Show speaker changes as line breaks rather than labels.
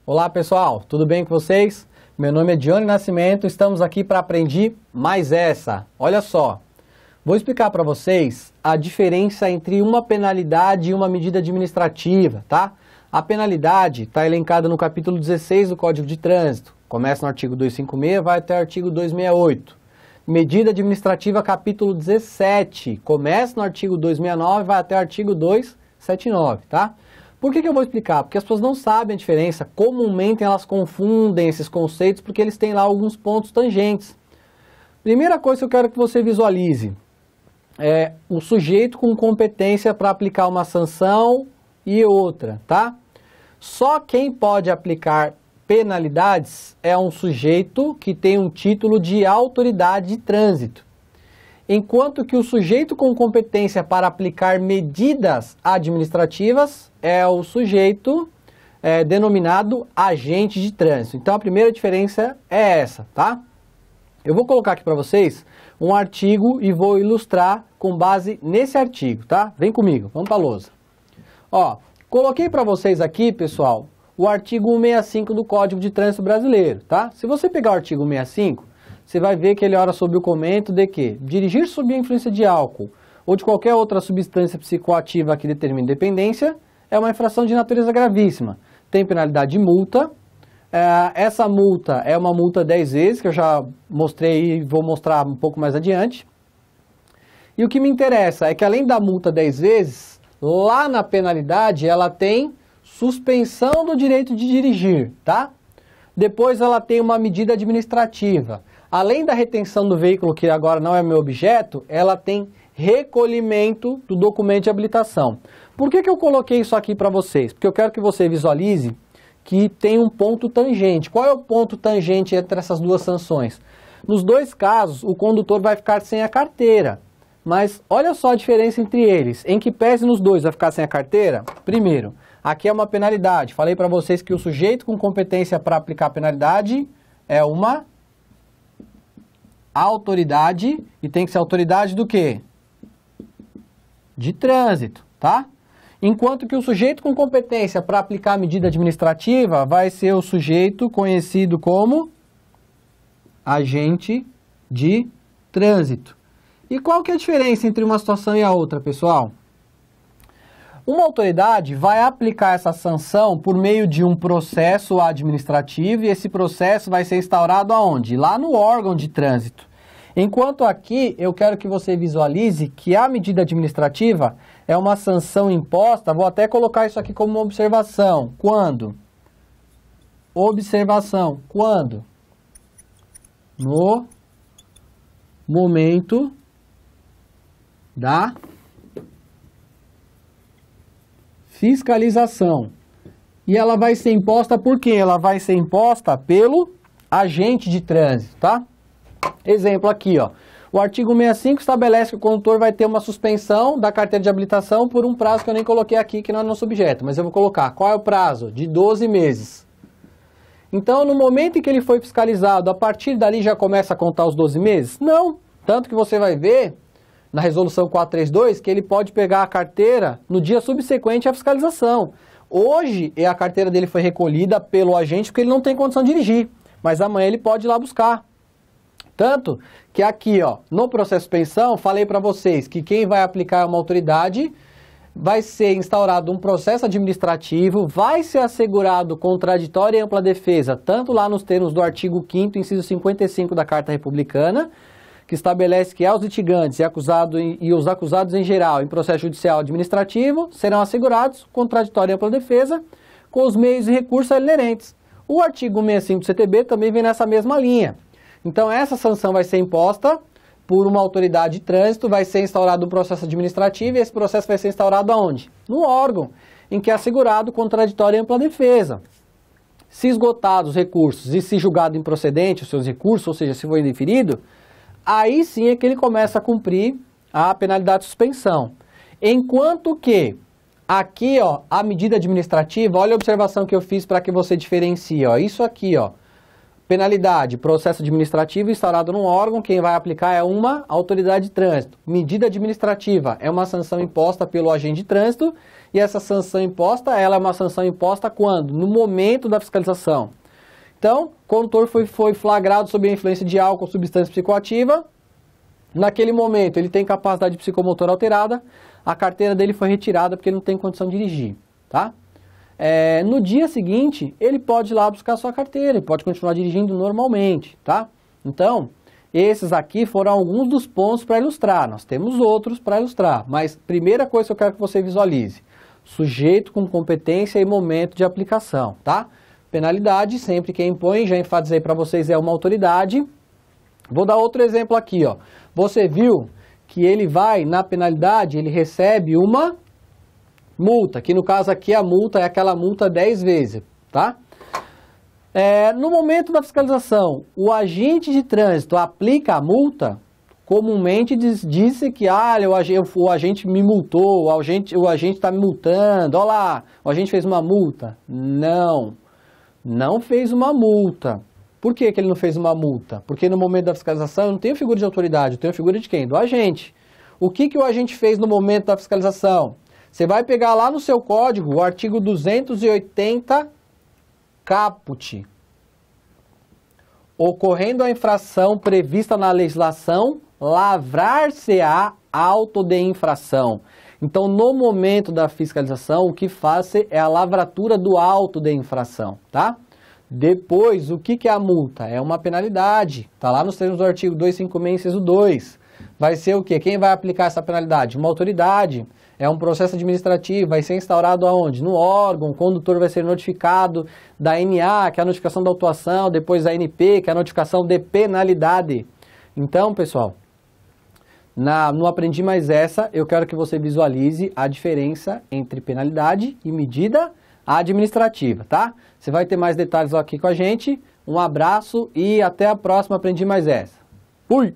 Olá pessoal, tudo bem com vocês? Meu nome é Dione Nascimento, estamos aqui para aprender mais essa. Olha só, vou explicar para vocês a diferença entre uma penalidade e uma medida administrativa, tá? A penalidade está elencada no capítulo 16 do Código de Trânsito, começa no artigo 256, vai até o artigo 268. Medida administrativa, capítulo 17, começa no artigo 269, vai até o artigo 279, tá? Por que eu vou explicar? Porque as pessoas não sabem a diferença, comumente elas confundem esses conceitos porque eles têm lá alguns pontos tangentes. Primeira coisa que eu quero que você visualize é o sujeito com competência para aplicar uma sanção e outra, tá? Só quem pode aplicar penalidades é um sujeito que tem um título de autoridade de trânsito. Enquanto que o sujeito com competência para aplicar medidas administrativas é o sujeito denominado agente de trânsito. Então a primeira diferença é essa, tá? Eu vou colocar aqui para vocês um artigo e vou ilustrar com base nesse artigo, tá? Vem comigo, vamos para a lousa. Ó, coloquei para vocês aqui, pessoal, o artigo 165 do Código de Trânsito Brasileiro, tá? Se você pegar o artigo 165, você vai ver que ele ora sobre o comento de que dirigir sob a influência de álcool ou de qualquer outra substância psicoativa que determine dependência é uma infração de natureza gravíssima. Tem penalidade de multa. Essa multa é uma multa 10 vezes, que eu já mostrei e vou mostrar um pouco mais adiante. E o que me interessa é que além da multa 10 vezes, lá na penalidade ela tem suspensão do direito de dirigir, tá? Depois ela tem uma medida administrativa. Além da retenção do veículo, que agora não é meu objeto, ela tem recolhimento do documento de habilitação. Por que eu coloquei isso aqui para vocês? Porque eu quero que você visualize que tem um ponto tangente. Qual é o ponto tangente entre essas duas sanções? Nos dois casos, o condutor vai ficar sem a carteira. Mas olha só a diferença entre eles. Em que pese nos dois vai ficar sem a carteira? Primeiro, aqui é uma penalidade. Falei para vocês que o sujeito com competência para aplicar a penalidade é uma autoridade, e tem que ser autoridade do quê? De trânsito, tá? Enquanto que o sujeito com competência para aplicar a medida administrativa vai ser o sujeito conhecido como agente de trânsito. E qual que é a diferença entre uma situação e a outra, pessoal? Uma autoridade vai aplicar essa sanção por meio de um processo administrativo e esse processo vai ser instaurado aonde? Lá no órgão de trânsito. Enquanto aqui eu quero que você visualize que a medida administrativa é uma sanção imposta, vou até colocar isso aqui como uma observação. Quando? Observação. Quando? No momento da fiscalização. E ela vai ser imposta por quem? Ela vai ser imposta pelo agente de trânsito, tá? Exemplo aqui, ó. O artigo 165 estabelece que o condutor vai ter uma suspensão da carteira de habilitação por um prazo que eu nem coloquei aqui, que não é nosso objeto, mas eu vou colocar. Qual é o prazo? De 12 meses. Então, no momento em que ele foi fiscalizado, a partir dali já começa a contar os 12 meses? Não. Tanto que você vai ver na resolução 432, que ele pode pegar a carteira no dia subsequente à fiscalização. Hoje, a carteira dele foi recolhida pelo agente porque ele não tem condição de dirigir, mas amanhã ele pode ir lá buscar. Tanto que aqui, ó, no processo de suspensão, falei para vocês que quem vai aplicar é uma autoridade, vai ser instaurado um processo administrativo, vai ser assegurado contraditória e ampla defesa, tanto lá nos termos do artigo 5º, inciso 55 da Carta Republicana, que estabelece que aos litigantes e os acusados em geral em processo judicial administrativo serão assegurados contraditória e ampla defesa com os meios e recursos inerentes. O artigo 165 do CTB também vem nessa mesma linha. Então essa sanção vai ser imposta por uma autoridade de trânsito, vai ser instaurado um processo administrativo e esse processo vai ser instaurado aonde? No órgão em que é assegurado contraditória e ampla defesa. Se esgotados os recursos e se julgado improcedente os seus recursos, ou seja, se for indeferido, aí sim é que ele começa a cumprir a penalidade de suspensão. Enquanto que aqui, ó, a medida administrativa, olha a observação que eu fiz para que você diferencie, ó, isso aqui, ó, penalidade, processo administrativo instaurado num órgão, quem vai aplicar é uma autoridade de trânsito. Medida administrativa é uma sanção imposta pelo agente de trânsito E essa sanção imposta, ela é uma sanção imposta quando? No momento da fiscalização. Então, o condutor foi flagrado sob a influência de álcool ou substância psicoativa. Naquele momento, ele tem capacidade psicomotora alterada, a carteira dele foi retirada porque ele não tem condição de dirigir, tá? No dia seguinte, ele pode ir lá buscar sua carteira, ele pode continuar dirigindo normalmente, tá? Então, esses aqui foram alguns dos pontos para ilustrar, nós temos outros para ilustrar, mas primeira coisa que eu quero que você visualize, sujeito com competência e momento de aplicação, tá? Penalidade, sempre quem impõe, já enfatizei para vocês, é uma autoridade. Vou dar outro exemplo aqui, ó. Você viu que ele vai, na penalidade, ele recebe uma multa, que no caso aqui a multa é aquela multa 10 vezes, tá? No momento da fiscalização, o agente de trânsito aplica a multa, comumente disse que o agente me multou, o agente está me multando, olha lá, o agente fez uma multa. Não fez uma multa. Por que ele não fez uma multa? Porque no momento da fiscalização eu não tenho figura de autoridade, eu tenho figura de quem? Do agente. O que o agente fez no momento da fiscalização? Você vai pegar lá no seu código o artigo 280 caput. Ocorrendo a infração prevista na legislação, lavrar-se-á auto de infração. Então, no momento da fiscalização, o que faz é a lavratura do auto de infração, tá? Depois, o que é a multa? É uma penalidade. Está lá nos termos do artigo 256, inciso 2. Vai ser o quê? Quem vai aplicar essa penalidade? Uma autoridade. É um processo administrativo. Vai ser instaurado aonde? No órgão. O condutor vai ser notificado da NA, que é a notificação da autuação, depois da NP, que é a notificação de penalidade. Então, pessoal, no Aprendi Mais Essa, eu quero que você visualize a diferença entre penalidade e medida administrativa, tá? Você vai ter mais detalhes aqui com a gente. Um abraço e até a próxima Aprendi Mais Essa. Fui!